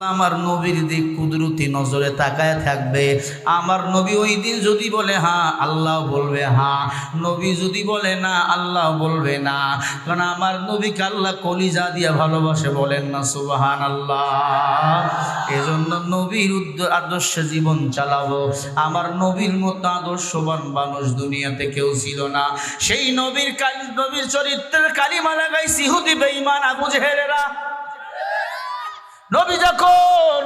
আমার নবীর দিক কুদরতি নজরে তাকায় থাকবে। আমার নবী ওই দিন যদি বলে হ্যাঁ, আল্লাহ বলবে হ্যাঁ। নবী যদি বলে না, আল্লাহ বলবে না। কারণ আমার নবীকে আল্লাহ কলিজা দিয়া ভালোবাসে, বলেন না সুবহানাল্লাহ। এজন্য নবীর আদর্শে জীবন চালাবো। আমার নবীর মতো আদর্শবান মানুষ দুনিয়াতে কেউ ছিল না। সেই নবীর চরিত্রের কালিমা লাগাইছে ইহুদি বেঈমান আবু জেহেলেরা। নবী যখন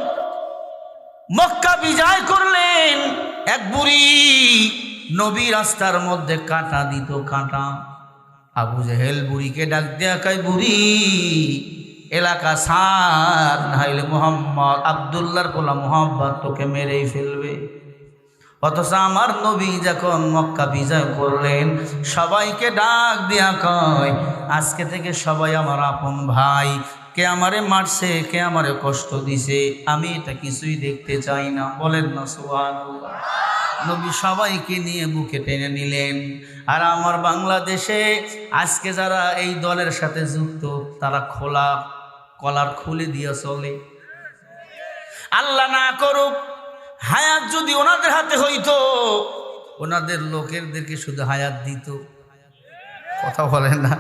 মক্কা বিজয় করলেন, এক বুড়ি নবী রাস্তার মধ্যে কাঁটা দিত, কাঁটা। আবু জেহেল বুড়িকে ডাক দেয়া কয়, বুড়ি এলাকা ছাড়, নাইলে মোহাম্মদ আব্দুল্লাহর পোলা মোহাম্মদ তোকে মেরেই ফেলবে। অথচ আমার নবী যখন মক্কা বিজয় করলেন, সবাইকে ডাক দিয়া কয়, আজকে থেকে সবাই আমার আপন ভাই। কে আমারে মারছে, কে আমারে কষ্ট দিছে, আমি এটা কিছুই দেখতে চাই না, বলেন না সুবহানাল্লাহ। নবী সবাইকে নিয়ে বুকে টেনে নিলেন। আর আমার বাংলাদেশে আজকে যারা এই দলের সাথে যুক্ত, তারা খোলা কলার খুলে দিয়ে চলে। আল্লাহ না করুক, হায়াত যদি ওনাদের হাতে হইতো, ওনাদের লোকেরদেরকে শুধু হায়াত দিত। কথা বলেন না?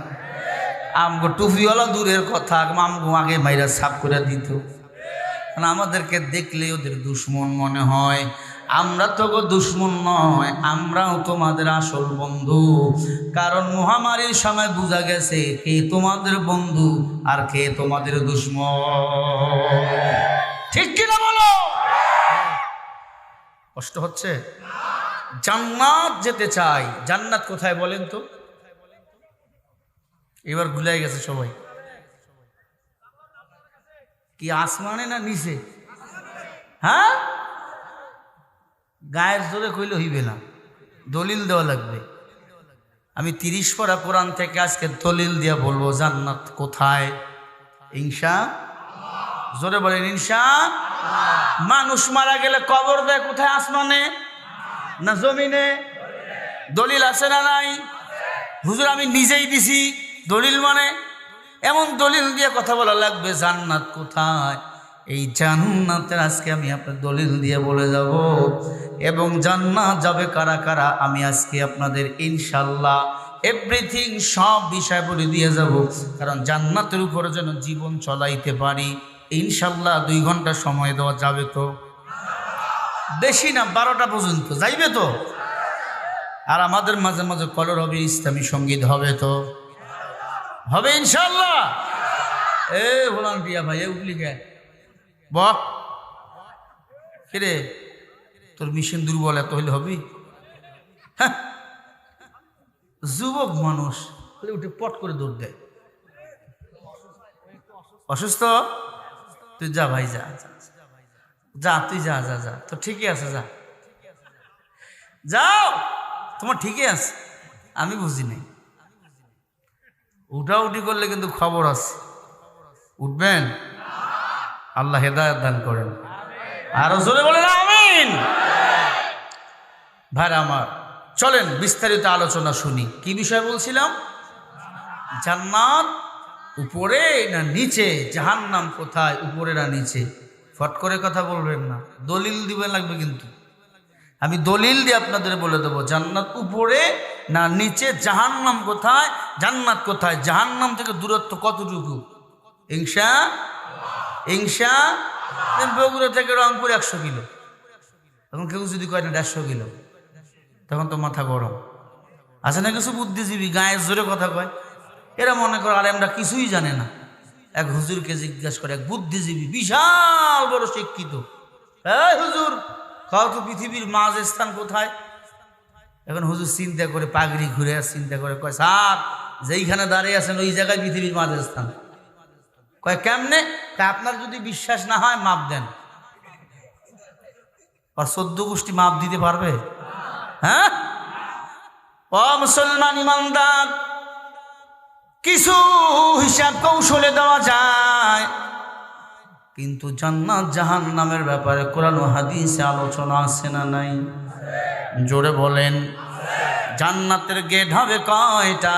আমগো টুপিওয়ালা দূরের কথা, আমগো আগে মাইরা সাফ করে দিত। কারণ আমাদেরকে দেখলে ওদের দুশ্মন মনে হয়। আমরা তো গো দুশ্মন নয়, আমরাও তোমাদের আসল বন্ধু। কারণ মহামারীর সময় বোঝা গেছে কে তোমাদের বন্ধু আর কে তোমাদের দুশ্মন। ঠিক কিনা বলো? কষ্ট হচ্ছে? জান্নাত যেতে চাই। জান্নাত কোথায় বলেন তো? এবার ভুলে গেছে সবাই। কি আসমানে না নিচে? হ্যাঁ, গায়ের জোরে কইলে হইবে না, দলিল দেওয়া লাগবে। আমি 30 পারা কোরআন থেকে আজকে দলিল দিয়া বলবো জান্নাত কোথায়। ইনশাআল্লাহ। জোরে বলেন ইনশাআল্লাহ। মানুষ মারা গেলে কবর দেয় কোথায়? আসমানে না জমিনে? দলিল আছে না নাই? হুজুর আমি নিজেই দিছি দলিল, মানে এমন দলিল দিয়ে কথা বলা লাগবে জান্নাত কোথায়। এই জান্নাতের আজকে আমি আপনার দলিল দিয়ে বলে যাব, এবং জান্নাত যাবে কারা কারা আমি আজকে আপনাদের ইনশাআল্লাহ এভরিথিং সব বিষয় বলে দিয়ে যাব। কারণ জান্নাতের উপরে যেন জীবন চলাইতে পারি ইনশাআল্লাহ 2 ঘন্টা সময় দেওয়া যাবে তো? বেশি না, 12টা পর্যন্ত যাইবে তো? আর আমাদের মাঝে মাঝে কলর হবে, ইসলামী সঙ্গীত হবে তো? হবে ইনশাআল্লাহ। এ ভলান্টিয়া ভাই, এ উঠলি কে? বক কিরে, তোর মিশন দুর্বল, এত হইলে হবি? হ্যাঁ, যুবক মানুষ উঠে পট করে দৌড় দেয়। অসুস্থ? তুই যা ভাই, যা যা, তুই যা যা যা, তো ঠিকই আছে, যা যাও, তোমার ঠিকই আছে, আমি বুঝি নাই। উঠাউঠি করলে কিন্তু খবর আছে। উঠবেন? আল্লাহ হেদায়েত দান করেন। আরো জোরে বলেন আমিন। ভাই আমার, চলেন বিস্তারিত আলোচনা শুনি। কি বিষয় বলছিলাম? জান্নাত উপরে না নিচে, জাহান্নাম কোথায় উপরে না নিচে? ফট করে কথা বলবেন না, দলিল দিবেন লাগবে কিন্তু। আমি দলিল দিয়ে আপনাদের বলে দেবো জান্নাত উপরে না নিচে, জাহান্নাম কোথায়, জান্নাত কোথায়, জাহান্নাম থেকে দূরত্ব কতটুকু। বগুড়া থেকে রংপুর 100 কিলো, তখন কেউ যদি কয় না 150 কিলো, তখন তো মাথা গরম। আছে না কিছু বুদ্ধিজীবী গায়ের জোরে কথা কয়, এরা মনে করে আরে আমরা কিছুই জানে না। এক হুজুরকে জিজ্ঞাসা করে, এক বুদ্ধিজীবী বিশাল বড় শিক্ষিত, এই হুজুর কাউ তো পৃথিবীর মাঝ স্থান কোথায়? এখন হুজুর চিন্তা করে, পাগড়ি ঘুরে চিন্তা করে কয়, স্যার যেইখানে দাঁড়িয়ে আছেন ওই জায়গায় পৃথিবীর মাঝ স্থান। কয় কেমনে? আপনার যদি বিশ্বাস না হয় মাপ দেন। আর 14 গোষ্ঠী মাপ দিতে পারবে? হ্যাঁ, ও মুসলমান ইমানদার, কিছু হিসাব কৌশলে দেওয়া যায়, কিন্তু জান্নাত জাহান্নামের ব্যাপারে কোরআন ও হাদিসে আলোচনা আছে না নাই? জোরে বলেন। জান্নাতের গেট হবে কয়টা?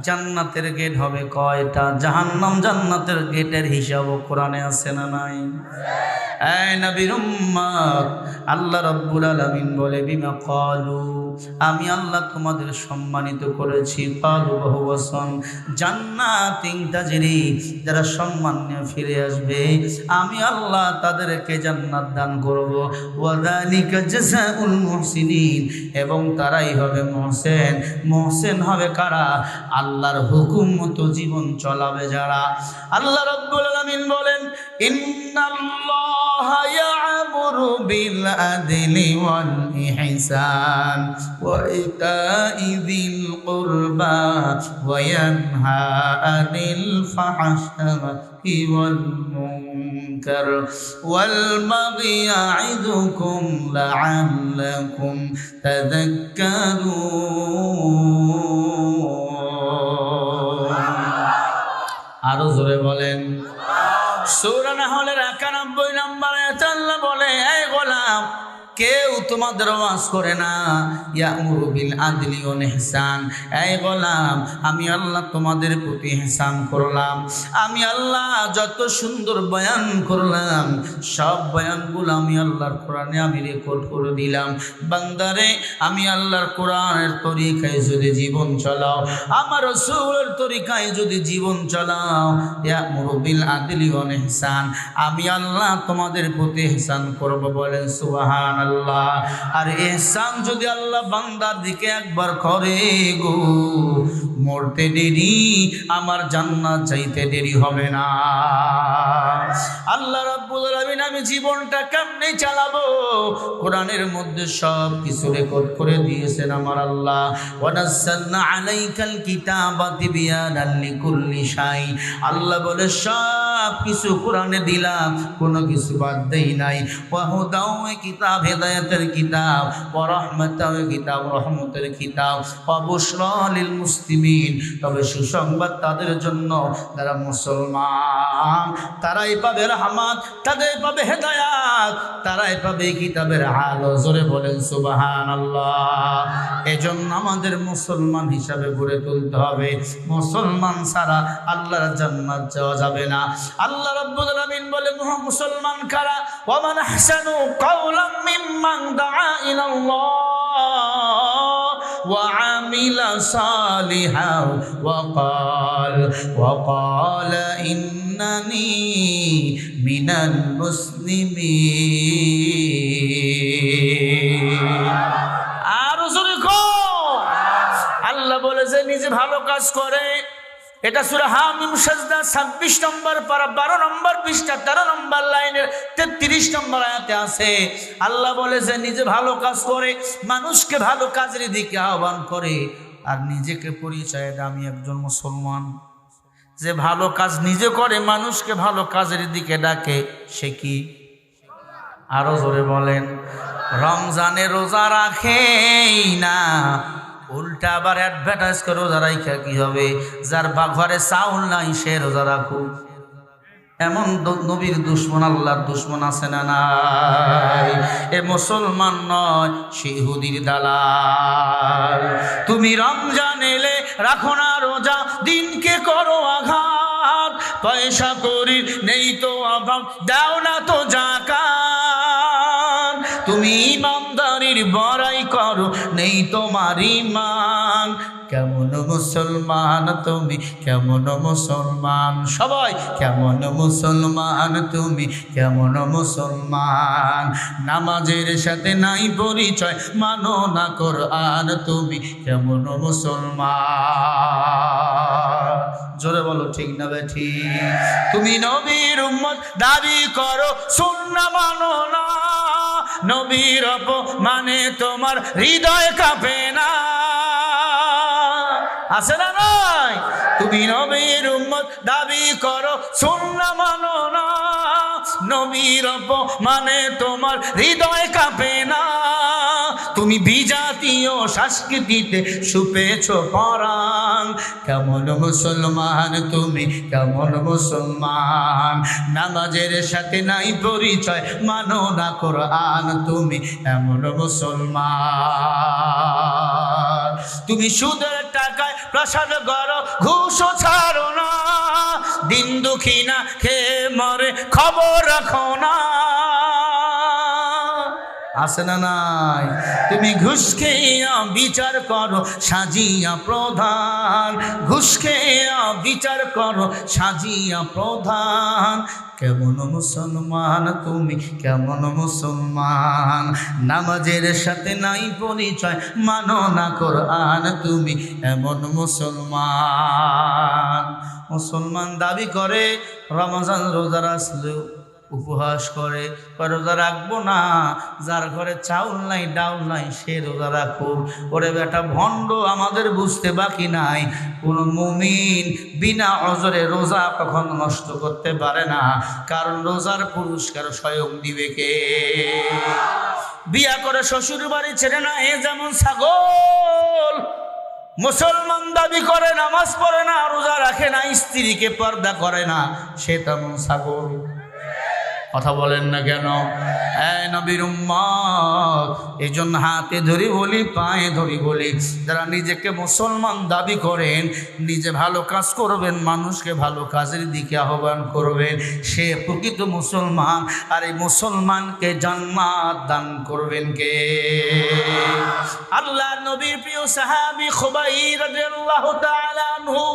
জান্নাতের গেট হবে কয়টা, জাহান্নাম জান্নাতের গেটের হিসাবও কোরআনে আছে না নাই? এই নবীর উম্মত, আল্লাহ রাব্বুল আলামিন বলে বিমা ক্বালু, আমি আল্লাহ তোমাদের সম্মানিত করেছি। ক্বালু বহু বচন, জান্নাতিন তাজরি, যারা সম্মান নিয়ে ফিরে আসবে আমি আল্লাহ তাদেরকে জান্নাত দান করব। ওয়া যালিকা জাযাউল মুহসিনিন, এবং তারাই হবে মুহসিন। মুহসিন হবে কারা? আল্লাহর হুকুম মতো জীবন চলাবে যারা। আল্লাহ রাব্বুল আলামিন বলেন ইন্নাল্লাহা ইয়া'মুরু বিল আদলি ওয়াল ইহসান ওয়া ইতা'i যিল কুরবা ওয়া ইয়ানহা আনিল ফাহশাই ওয়াল মুনকার ওয়াল বাগি ইয়া'iদুকুম লা'আল্লাকুম তাযাক্কারুন। আরো জোরে বলেন। সূরা নাহলের 91 নম্বর আয়াতে আল্লাহ বলে, এই গোলাম, কেউ তোমাদের ওয়াজ করে না ইয়ামুরু বিল আদলি ওয়াল ইহসান। এই গোলাম, আমি আল্লাহ তোমাদের প্রতি ইহসান করলাম। আমি আল্লাহ যত সুন্দর বয়ান করলাম, সব বয়ানগুলো আমি আল্লাহর কোরআনে আমি রেকর্ড করে দিলাম। বান্দারে, আমি আল্লাহর কোরআনের তরিকায় যদি জীবন চালাও, আমার রাসূলের তরিকায় যদি জীবন চালাও, ইয়ামুরু বিল আদলি ওয়াল ইহসান, আমি আল্লাহ তোমাদের প্রতি ইহসান করব। বলেন সুবহানাল্লাহ। আর ইহসান যদি আল্লাহ বান্দার দিকে একবার করে গো, মরতে দেরি, আমার জান্নাত যাইতে দেরি হবে না। আল্লাহ রাব্বুল আলামিন আমি জীবনটা কেমনে চালাবো, কোরআনের মধ্যে সব কিছু রেকর্ড করে দিয়েছেন আমার আল্লাহ। ওয়া নাযালনা আলাইকাল কিতাবা তিবয়ানাল লিকুল্লি শাই। আল্লাহ বলে সব কিছু কোরআনে দিলাম, কোনো কিছু বাদ দেই নাই। ওয়া হুদাও কিতাব, হেদায়েতের কিতাব, ওয়া রাহমাতাও কিতাব, রহমতের কিতাব, ওয়া বুশরা লিল মুসলিমিন, তবে সুসংবাদ তাদের জন্য যারা মুসলমান, তারাই পাবে রহমত, তারাই পাবে হেদায়েত, তারাই পাবে কিতাবের আলো। জোরে বলেন সুবহানাল্লাহ। এজন্য আমাদের মুসলমান হিসাবে গড়ে তুলতে হবে। মুসলমান ছাড়া আল্লাহর জান্নাত যাওয়া যাবে না। আল্লাহ রাব্বুল আলামিন বলে মুসলমান কারা? ওয়া মান আহসানু কাওলাম মিম্মান দাআ ইলাল্লাহ ওয়া আমিলা সালিহান ওয়া ক্বালা ইন্নানি মিনাল মুসলিমিন। আর জোরে কও। আল্লাহ বলে যে নিজে ভালো কাজ করে, এটা সূরা হামিম সাজদা 26 নম্বর পারা 12 নম্বর পৃষ্ঠা 13 নম্বর লাইনের 33 নম্বর আয়াতে আছে। আল্লাহ বলে যে নিজে ভালো কাজ করে, মানুষকে ভালো কাজের দিকে আহ্বান করে, আর নিজেকে পরিচয় দেয় আমি একজন মুসলমান। যে ভালো কাজ নিজে করে, মানুষকে ভালো কাজের দিকে ডাকে, সে কি? আরো জোরে বলেন। রমজানে রোজা রাখেই না, উল্টা আবার অ্যাডভার্টাইজ করে রোজা রাখা কি হবে? যার ঘরে চাউল নাই সে রোজা রাখুক। এমন নবীর দুশ্মন, আল্লাহর দুশ্মন আছে না নাই? এ মুসলমান নয়, সে ইহুদির দালাল। তুমি রমজান এলে রাখো না রোজা, দিনকে করো আঘাত, পয়সা করি নেই তো অভাব, দাও না তো যাকাত। তুমি ইমানদারির বড়াই করো, নেই তোমার ঈমান। কেমন মুসলমান তুমি, কেমন মুসলমান? সবাই কেমন মুসলমান তুমি, কেমন মুসলমান? নামাজের সাথে নাই পরিচয়, মানো না কোরআন, তুমি কেমন মুসলমান? জোরে বলো ঠিক না বেঠিক? তুমি নবীর উম্মত দাবি করো, সুন্নাহ মানো না, নবীর অপমানে তোমার হৃদয় কাঁপে না, আছে না নাই? তুমি নবীর উম্মত দাবি করো, সুন্নাহ মানো না, নবীর অপমানে তোমার হৃদয় কাঁপে না। তুমি বিজাতীয় সংস্কৃতিতে সুপেছ পরাণ, কেমন মুসলমান তুমি, কেমন মুসলমান? নামাজের সাথে নাই পরিচয়, মানো না কোরআন, তুমি এমন মুসলমান। তুমি সুদের টাকায় প্রসাদ করো, ঘুষও ছাড়ো না, দিন দুঃখী না খেয়ে মরে খবর রাখো না। আছে না নাই? তুমি ঘুষ খেয়া বিচার করো সাজিয়া প্রধান, ঘুষ খেয়া বিচার করো সাজিয়া প্রধান। কেমন মুসলমান তুমি, কেমন মুসলমান, নামাজের সাথে নাই পরিচয়, মানো না কোরআন, তুমি এমন মুসলমান। মুসলমান দাবি করে রমজান রোজার আসলেও উপহাস করে, রোজা রাখবো না, যার ঘরে চাউল নাই ডাউল নাই সে রোজা রাখুক। ওরে বেটা ভণ্ড, আমাদের বুঝতে বাকি নাই, কোন মুমিন বিনা অজরে রোজা কখনো নষ্ট করতে পারে না, কারণ রোজার পুরস্কার স্বয়ং দিবে কে? বিয়া করে শ্বশুর বাড়ি ছেড়ে না, এ যেমন ছাগল। মুসলমান দাবি করে নামাজ পড়ে না, রোজা রাখে না, স্ত্রীকে পর্দা করে না, সে তেমন ছাগল। কথা বলেন না কেন? এই নবীর উম্মত, এই জন্য হাতে ধরি বলি, পায়ে ধরি বলি, যারা নিজেকে মুসলমান দাবি করেন, নিজে ভালো কাজ করবেন, মানুষকে ভালো কাজের দিকে আহ্বান করবেন, সে প্রকৃত মুসলমান। আর এই মুসলমানকে জান্নাত দান করবেন কে? আল্লাহ নবীর প্রিয় সাহাবী খুবাইব রাদিয়াল্লাহু তাআলা আনহু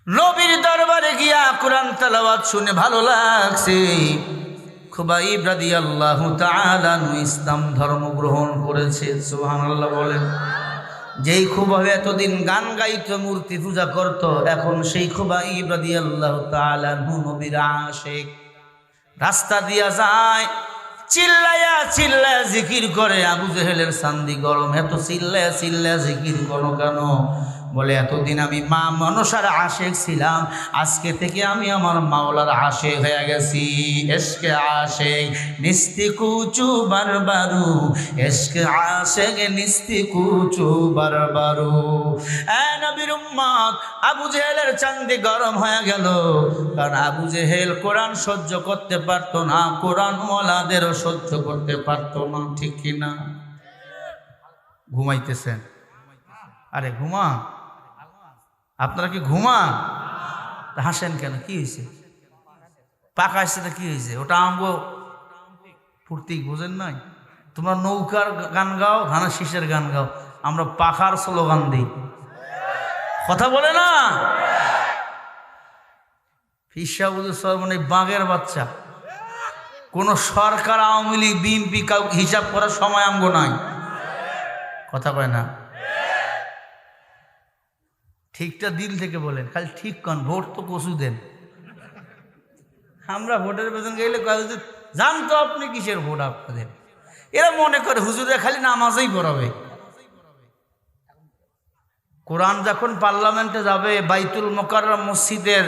নবীর দরবারে গিয়া কোরআন তেলাওয়াত শুনে ভালো লাগছে। খুবাইব রাদিয়াল্লাহু তাআলা ইসলাম ধর্ম গ্রহণ করেছে। সুবহানাল্লাহ বলেন। যেই খুবাইব এতদিন গান গাইতো, মূর্তি পূজা করত, এখন সেই খুবাইব রাদিয়াল্লাহু তাআলা নবীর আশিক। রাস্তা দিয়া যায়, চিল্লায়া চিল্লায়া জিকির করে। আবু জেহেলের চান্দি গরম, এত চিল্লায়া চিল্লায়া জিকির করো কেন? বলে এতদিন আমি মা মনসার আশেক ছিলাম, আজকে থেকে আমি আমার মাওলার আশেক হয়ে গেছি। এশকে আশেক নিস্তি কুচু বারবারু, এশকে আশেক নিস্তি কুচু বারবারু। এ নবীর উম্মত, আবু জেহেলের চান্দি গরম হয়ে গেল, কারণ আবু জেহেল কোরআন সহ্য করতে পারত না, কোরআন ওয়ালাদেরও সহ্য করতে পারত না। ঠিক কিনা? ঘুমাইতেছেন? আরে ঘুমা, আপনারা কি ঘুমান? হাসেন কেন? কি হয়েছে? পাকা আসছে তো কি হয়েছে? ওটা আমগো ফুর্তি, বুঝেন নাই? তোমরা নৌকার গান গাও, ধানের শীষের গান গাও, আমরা পাখার স্লোগান দিই। কথা বলে না? ফিসা বুঝে মানে বাঘের বাচ্চা। কোন সরকার, আওয়ামী লীগ, বিএনপি কাউকে হিসাব করার সময় আমগো নাই। কথা কয় না? ঠিকটা দিল থেকে বলেন, খালি ঠিক কন, ভোট তো কচু দেন। আমরা ভোটের পেছন গেলে জানতো আপনি কিসের ভোট আপনাদের। এরা মনে করে হুজুরে খালি নামাজই পড়াবে। কোরআন যখন পার্লামেন্টে যাবে, বাইতুল মোকাররম মসজিদের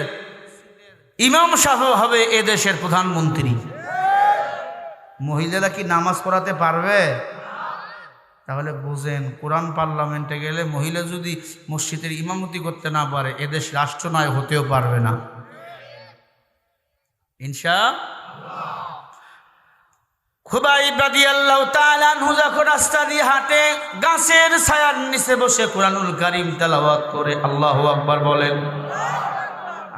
ইমাম সাহেব হবে এদেশের প্রধানমন্ত্রী। মহিলারা কি নামাজ পড়াতে পারবে? তাহলে বুঝেন, কোরআন পার্লামেন্টে গেলে মহিলা যদি মসজিদের ইমামতি করতে না পারে, এদেশ রাষ্ট্রনায়ক হতেও পারবে না ইনশাআল্লাহ। খুবাইব রাদিয়াল্লাহু তাআলা আনহু যখন রাস্তা দিয়ে হাঁটে, গাছের ছায়ার নিচে বসে কোরআনুল কারীম তেলাওয়াত করে। আল্লাহু আকবার বলেন।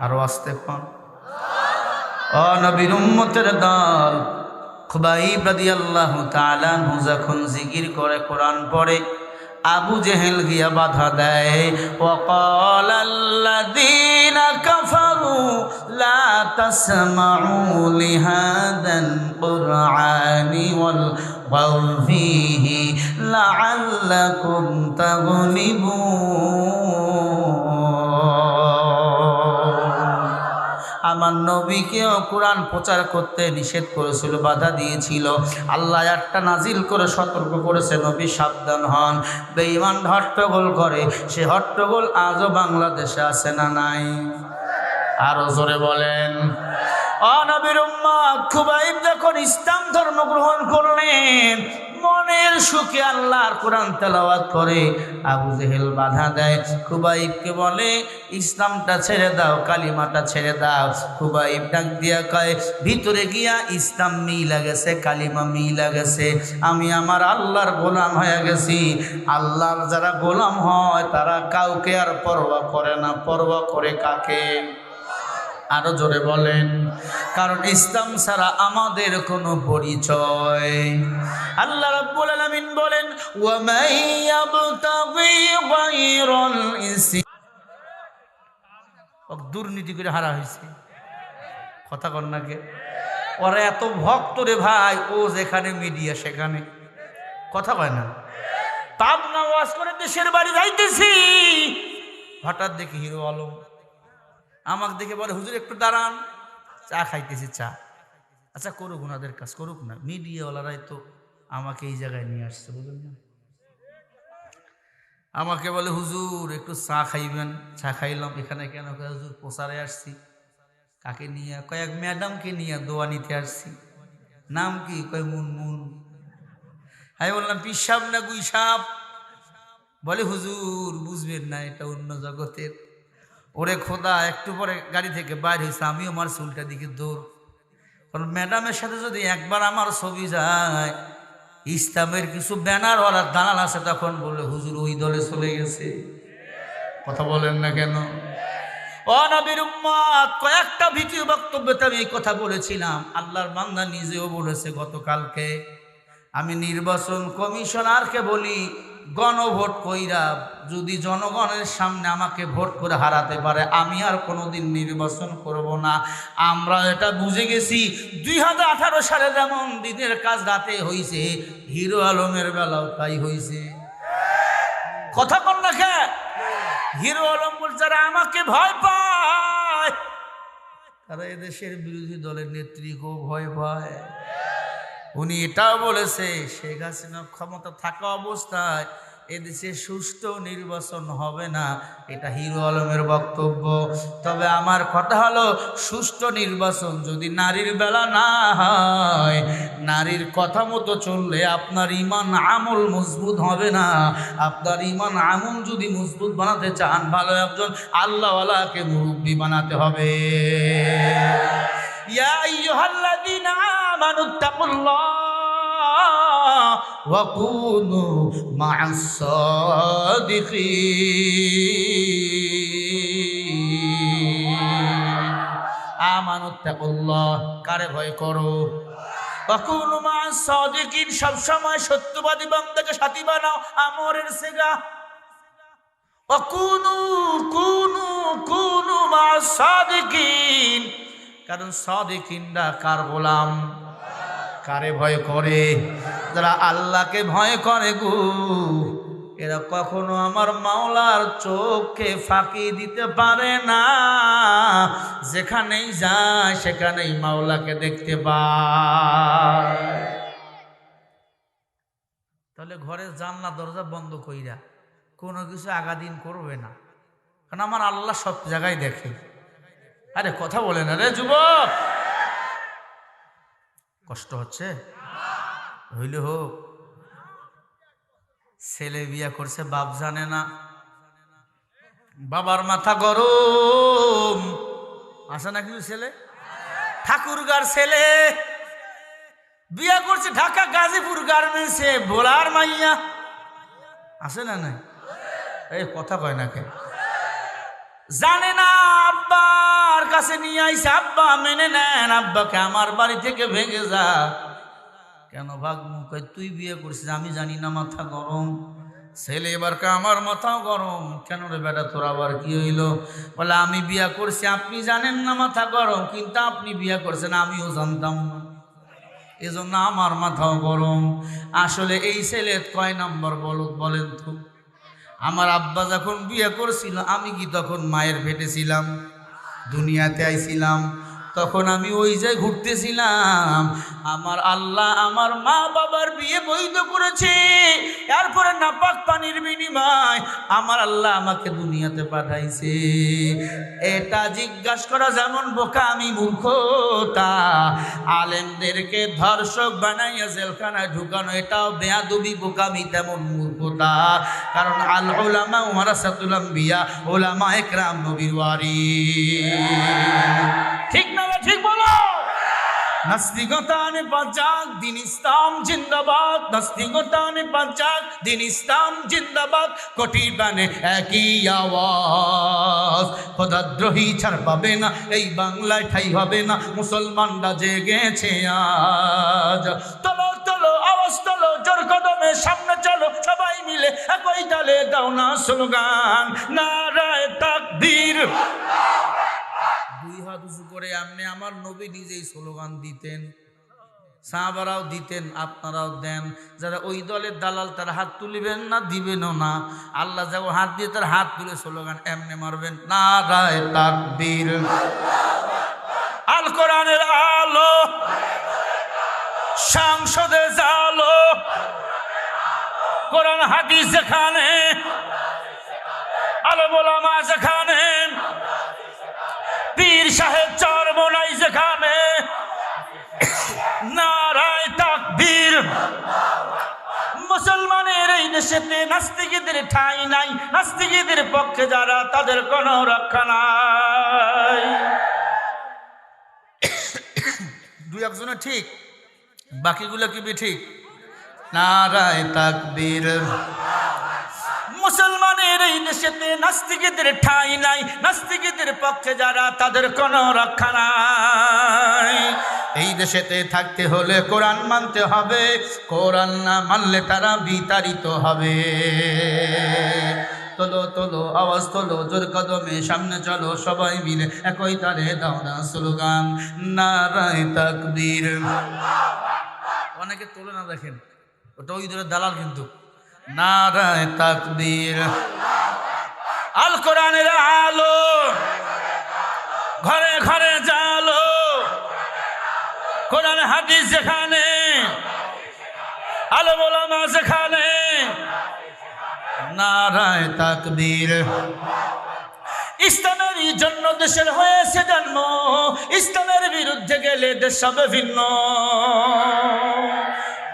আরো আস্তে কোন? ও নবীর উম্মতের দল, খুবাইব রাদিয়াল্লাহু তাআলা আনহু যখন জিকির করে, কোরআন পড়ে, আবু জেহেল গিয়া বাধা দেয়। ওয়াকালাল্লাযীনা কাফারু লা তাসমাউ লিহাদাল কুরআনি ওয়ালগাউ ফীহি লাআল্লাকুম তাগলিবুন। আমার নবীকেও কোরআন প্রচার করতে নিষেধ করেছিল, বাধা দিয়েছিল। আল্লাহ একটা নাজিল করে সতর্ক করেছে, নবী সাবধান হন। বেঈমান হট্টগোল করে, সে হট্টগোল আজও বাংলাদেশে আছে না নাই? আরো জোরে বলেন। ও নবীর উম্মত, খুবাইব যখন ইসলাম ধর্ম গ্রহণ করলেন, মনের সুখে আল্লাহর কোরআন তেলাওয়াত করে। আবু জেহেল বাধা দেয়, খুবাইবকে বলে ইসলামটা ছেড়ে দাও, কালিমাটা ছেড়ে দাও। খুবাইব ডাক দিয়া কয়, ভিতরে গিয়া ইসলাম মিলা গেছে, কালিমা মিলা গেছে, আমি আমার আল্লাহর গোলাম হয়ে গেছি। আল্লাহর যারা গোলাম হয় তারা কাউকে আর পরোয়া করে না। পরোয়া করে কাকে? আরো জোরে বলেন। কারণ ইসলাম ছাড়া আমাদের কোনো পরিচয়। আল্লাহ রাব্বুল আলামিন বলেন, ওয়া মান ইয়াবতাগি গায়রাল ইসলাম, দুর্নীতি করে হারা হয়েছে। কথা কর না কে? ওরা এত ভক্ত রে ভাই, ও যেখানে মিডিয়া সেখানে। কথা কয় না? পাবনা ওয়াজ করে দেশের বাড়ি যাইতেছি, হঠাৎ দেখি হিরো আলম আমাকে দেখে বলে, হুজুর একটু দাঁড়ান, চা খাইতেছি। চা আচ্ছা করুক, ওনাদের কাজ করুক না, মিডিয়াওয়ালারাই তো আমাকে এই জায়গায় নিয়ে আসছে, বুঝলেন না? আমাকে বলে, হুজুর একটু চা খাইবেন। চা খাইলাম। এখানে কেন? হুজুর প্রচারে আসছি। কাকে নিয়ে? কয়েক ম্যাডামকে নিয়ে দোয়া নিতে আসছি। নাম কি? কয় মুনমুন। আমি বললাম পিসাব না গুইসাব? বলে হুজুর বুঝবেন না, এটা অন্য জগতের। ওরে খোদা, একটু পরে গাড়ি থেকে বাইর হয়েছে, আমিও আমার চুলটা দিকে দৌড়। কারণ ম্যাডামের সাথে যদি একবার আমার ছবি যায়, ইসলামের কিছু ব্যানার ওরা দালাল আছে, তখন বলে হুজুর ওই দলে চলে গেছে। কথা বলেন না কেন? ও নবীর উম্মত, কয়েকটা ভিডিও বক্তব্যতে আমি এই কথা বলেছিলাম। আল্লাহর বান্দা নিজেও বলেছে গতকালকে। আমি নির্বাচন কমিশনারকে বলি, গণভোট কইরা যদি জনগণের সামনে আমাকে ভোট করে হারাতে পারে, আমি আর কোনোদিন নির্বাচন করব না। আমরা এটা বুঝে গেছি। 2018 সালে যেমন দিনের কাজ রাতে হয়েছে, হিরো আলমের বেলাও তাই হয়েছে। কথা বল না কে? হিরো আলম যারা আমাকে ভয় পায়, তারা এদেশের বিরোধী দলের নেত্রীকেও ভয় পায়। উনি এটাও বলেছে, শেখ হাসিনা ক্ষমতা থাকা অবস্থায় এদেশে সুষ্ঠু নির্বাচন হবে না। এটা হিরো আলমের বক্তব্য। তবে আমার কথা হলো, সুষ্ঠু নির্বাচন যদি নারীর বেলা না হয়, নারীর কথা মতো চললে আপনার ঈমান আমল মজবুত হবে না। আপনার ঈমান আমল যদি মজবুত বানাতে চান, ভালো একজন আল্লাহওয়ালাকে মুরব্বী বানাতে হবে। ইয়া আইয়ুহাল্লাযীনা আমানুত্তাকুল্লাহ ওয়া কুনু মা'আস সাদিকিন। আমানুত্তাকুল্লাহ, কারে ভয় করো? ওয়া কুনু মা'আস সাদিকিন, সব সময় সত্যবাদী বান্দাকে সাথী বানাও। আমরের সেগা ওয়া কুনু মা'আস সাদিকিন। কারণ সাদিকিনরা কার গোলাম? কারে ভয় করে? যারা আল্লাহকে ভয় করে গো, এরা কখনো আমার মাওলার চোখকে ফাঁকি দিতে পারে না। যেখানেই যায় সেখানেই মাওলাকে দেখতে পায়। তাহলে ঘরের জানলা দরজা বন্ধ কইরা কোনো কিছু আগাদিন করবে না, কারণ আমার আল্লাহ সব জায়গায় দেখে। আরে কথা বলে না রে যুবক, কষ্ট হচ্ছে? হইলে হোক। ছেলে বিয়া করছে, বাপ জানে না, বাবার মাথা গরম। আসে না কিছু ছেলে, ঠাকুরগার ছেলে বিয়া করছে ঢাকা গাজীপুর গার্মেন্টসে, ভোলার মাইয়া। আসে না? নাই? এই কথা কয় না কে? জানে না, আব্বার কাছে নিয়ে আইসে, আব্বা মেনে নেন, আব্বাকে আমার বাড়ি থেকে ভেঙে যা। কেন ভাগমু? কয় তুই বিয়ে করছিস, আমি জানি না, মাথা গরম। ছেলে এবার কে আমার মাথাও গরম। কেন রে বেটা, তোর আবার কি হইল? বলে আমি বিয়া করছি, আপনি জানেন না, মাথা গরম, কিন্তু আপনি বিয়া করছেন আমিও জানতাম না, এজন্য আমার মাথাও গরম। আসলে এই ছেলে কয় নাম্বার বলদ বলেন তো? আমার আব্বা যখন বিয়ে করছিল, আমি কি তখন মায়ের পেটে ছিলাম? দুনিয়াতে আইছিলাম। তখন আমি ওই জায়গায় ঘুরতেছিলাম, আমার আল্লাহ আমার মা বাবার বিয়ে বৈধ করেছে, এরপরে নাপাক পানির বিনিময় আমার আল্লাহ আমাকে দুনিয়াতে পাঠাইছে। এটা জিজ্ঞাসা করা যেমন বোকামি মূর্খতা, আলেমদেরকে ধর্ষক বানাইয়া জেলখানায় ঢুকানো এটাও বেয়াদবি বোকামি তেমন মূর্খতা। কারণ আল উলামা ওয়ারাসাতুল আম্বিয়া, উলামা একরাম নবীর ওয়ারিস। ঠিক না ঠিক বলো? নাস্তিকতানে পাঁচাক দিন ইসলাম জিন্দাবাদ, নাস্তিকতানে পাঁচাক দিন ইসলাম জিন্দাবাদ, কোটি বানে একই আওয়াজ। খোদাদ্রোহী ছাড় পাবে না, এই বাংলায় ঠাই হবে না, মুসলমানরা জেগেছে আজ। তোলো তোলো আওয়াজ তোলো, জোর কদমে সামনে চলো, সবাই মিলে একই তালে দাও না স্লোগান, নারায়ে তাকবীর। দুই হাত উঁচু করে আপনি আমার নবী নিজেই স্লোগান দিতেন, সাহাবারাও দিতেন, আপনারাও দেন। যারা ওই দলের দালাল তার হাত তুলিবেন না, দিবেনও না। আল্লাহ যাবো হাত দিয়ে তার হাত তুলে স্লোগান এমনি মারবেন, নারায়ে তাকবীর। আল কোরআনের আলো, সংসদে জালো, কোরআন হাদিস যেখানে, আলেম ওলামা যেখানে, পীর সাহেব চরমোনাই যেখানে, নারায়ে তাকবীর। মুসলমানের এই দেশেতে নাস্তিকদের ঠাঁই নাই, নাস্তিকদের পক্ষে যারা তাদের কোনো রক্ষা নাই। দুই একজনে ঠিক, বাকিগুলো কি ঠিক? নারায়ে তাকবীর। মুসলমানের এই দেশেতে নাস্তিকদের ঠাঁই নাই, নাস্তিকদের পক্ষে যারা তাদের কোনো রক্ষা নাই। এই দেশেতে থাকতে হলে কোরআন মানতে হবে, কোরআন না মানলে তারা বিতাড়িত হবে। তোলো তোলো আওয়াজ তোলো, জোর কদমে সামনে চলো, সবাই মিলে একই তালে দাও না স্লোগান, নারায়ে তাকবীর। অনেকে তোলে না, দেখেন ওটা ওই দলের দালাল কিন্তু। নারায়ে তাকবীর। আল কোরআনের আলো, ঘরে ঘরে জালো, কোরআন হাদিস যেখানে, আলেম ওলামা যেখানে, নারায়ে তাকবীর। ইসলামের জন্য দেশের হয়েছে জন্ম, ইসলামের বিরুদ্ধে গেলে দেশ হবে ভিন্ন।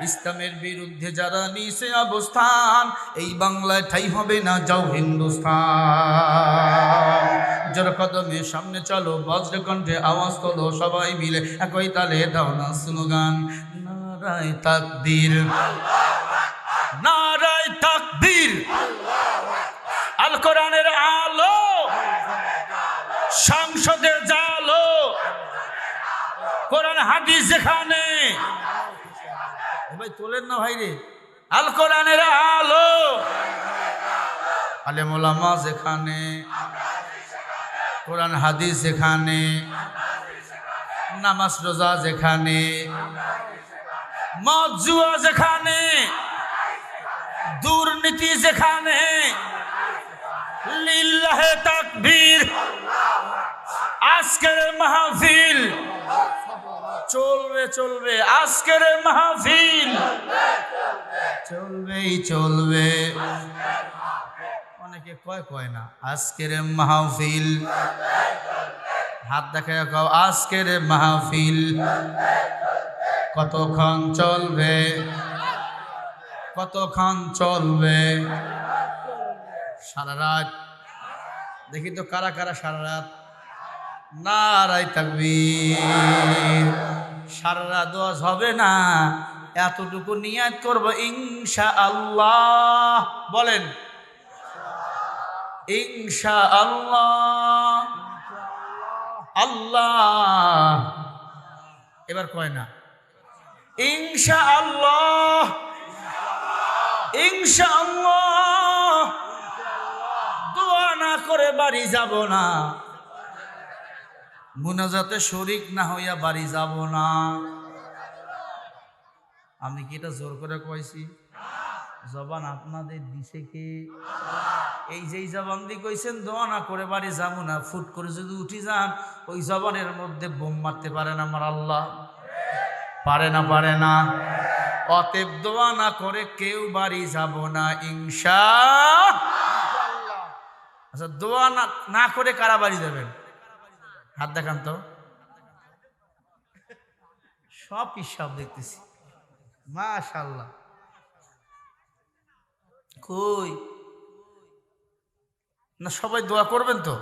ইসলামের বিরুদ্ধে যারা নিছে অবস্থান, এই বাংলায় ঠাই হবে না, যাও হিন্দুস্তান। জোর কদমে সামনে চলো, বজ্র কণ্ঠে আওয়াজ তোলো, সবাই মিলে একই তালে দাও না স্লোগান, নারায়ে তাকবীর। নারায়ে তাকবীর। আল কোরআনের আলো, সংসদে জালো, কোরআন হাদিস যেখানে, ভাই তোলেন না ভাই রে। আল কোরআনের আলো, আলেম ওলামা যেখানে, কোরআন হাদিস যেখানে, নামাজ রোজা যেখানে, মদ জুয়া যেখানে, দুর্নীতি যেখানে, লিল্লাহে তাকবীর। আজকের মাহফিল চলবে চলবে, আজকের মাহফিল চলবেই চলবে। অনেকে কয় কয় না, আজকের মাহফিল, হাত দেখায় কও আজকের মাহফিল কতক্ষণ চলবে, কতক্ষণ চলবে? সারা রাত। দেখি তো কারা কারা সারা রাত। নারায়ে তাকবীর। সারা রাত ওয়াজ হবে না, এতটুকু নিয়াত করব ইনশাআল্লাহ। বলেন ইনশাআল্লাহ। আল্লাহ এবার কয় না ইনশাআল্লাহ, ইনশাআল্লাহ। দোয়া না করে বাড়ি যাব না, মুনাজাতে শরীক না হইয়া বাড়ি যাব না। আমি কি এটা জোর করে কইছি? জবান আপনাদের দিছে কে? এই যেই জবান দিয়ে কইছেন দোয়া না করে বাড়ি যাবো না, ফুট করে যদি উঠি যান ওই জবানের মধ্যে বোম মারতে পারে না আমার আল্লাহ? পারে না? পারে না? অতএব দোয়া না করে কেউ বাড়ি যাব না ইনশাআল্লাহ। আচ্ছা, দোয়া না করে কারা বাড়ি যাবেন? হাত দেখান তো। সব হিসাব দেখতেছি, মাশাআল্লাহ। কই না সবাই দোয়া করবেন তো?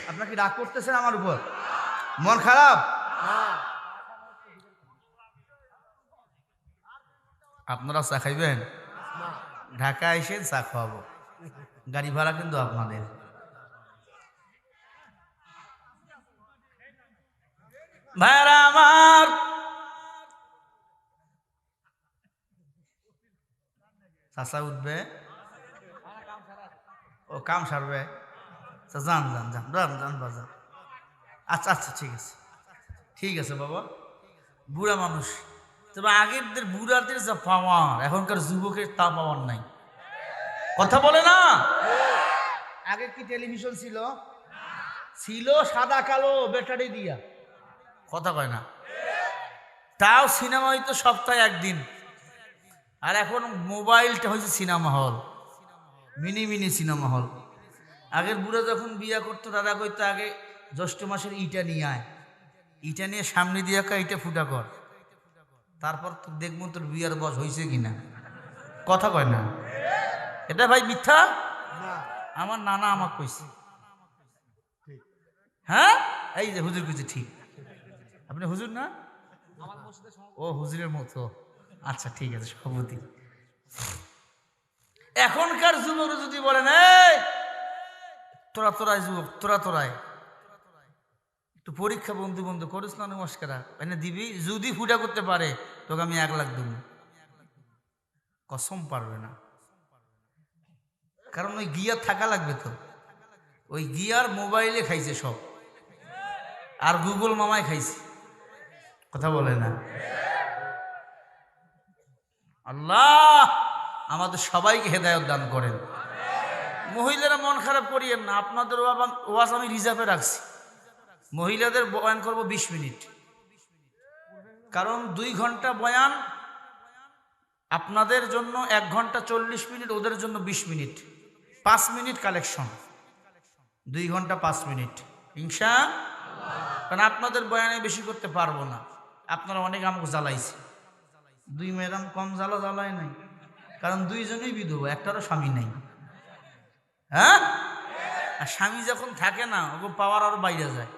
আপনার কি রাগ করতেছেন আমার উপর? মন খারাপ? আপনারা চা খাইবেন? ঢাকা এসেন, চা খাওয়াবো, গাড়ি ভাড়া কিন্তু আপনাদের। ভাইরা আমার, চাচা উঠবে, ও কাম সারবে, যান যান যান যান যান বাজার। আচ্ছা আচ্ছা, ঠিক আছে ঠিক আছে বাবা, বুড়া মানুষ। তবে আগেরদের বুড়াদের যা পাওয়ার, এখনকার যুবকের তা পাওয়ার নাই। কথা বলে না? আগে কি টেলিভিশন ছিল? ছিল সাদা কালো ব্যাটারি দিয়া, কথা কয় না। তাও সিনেমা হইতো সপ্তাহে একদিন, আর এখন মোবাইলটা হয়েছে cinema hall, mini mini cinema hall. আগের বুড়া যখন বিয়া করতো, দাদা কইতো আগে জ্যৈষ্ঠ মাসের ইটা নিয়ে আয়, ইটা নিয়ে সামনে দিয়ে ইটা ফুটা কর, তারপর তো দেখবো তোর বিয়ার বয়স হয়েছে কিনা। কথা কয় না? এটা ভাই মিথ্যা? আমার নানা আমাকে কইছে। হ্যাঁ, এই যে হুজুর কইছে ঠিক। আপনি হুজুর না? ও হুজুরের মতো, আচ্ছা ঠিক আছে, সভাপতি। এখনকার যুবক যদি বলেন এই তোরা তোরাই যুবক, তোরা তোরাই একটু পরীক্ষা বন্ধু বন্ধু করিস না, নমস্কার এনে দিবি, যদি ফুটা করতে পারে তোকে আমি 1 লাখ দেব, কসম পারবে না। কারণ ওই গিয়ার থাকা লাগবে তো, ওই গিয়ার মোবাইলে খাইছে সব, আর গুগল মামায় খাইছে। কথা বলে না? আল্লাহ আমাদের সবাইকে হেদায়েত দান করেন। মহিলারা মন খারাপ করিয়েন না, আপনাদের ওয়াজ আমি রিজার্ভে রাখছি। মহিলাদের বয়ান করব 20 মিনিট, কারণ 2 ঘন্টা বয়ান আপনাদের জন্য, 1 ঘন্টা 40 মিনিট, ওদের জন্য 20 মিনিট, 5 মিনিট কালেকশন, 2 ঘন্টা 5 মিনিট ইনশাআল্লাহ। কারণ আপনাদের বয়ানে বেশি করতে পারবো না, আপনারা অনেক আমাকে জ্বালাইছে। 2 ম্যাডাম কম জ্বালায় নাই, কারণ 2 জনেই বিধবা, একটারও স্বামী নাই। হ্যাঁ, আর স্বামী যখন থাকে না, ওকে পাওয়ার আরো বাইরে যায়।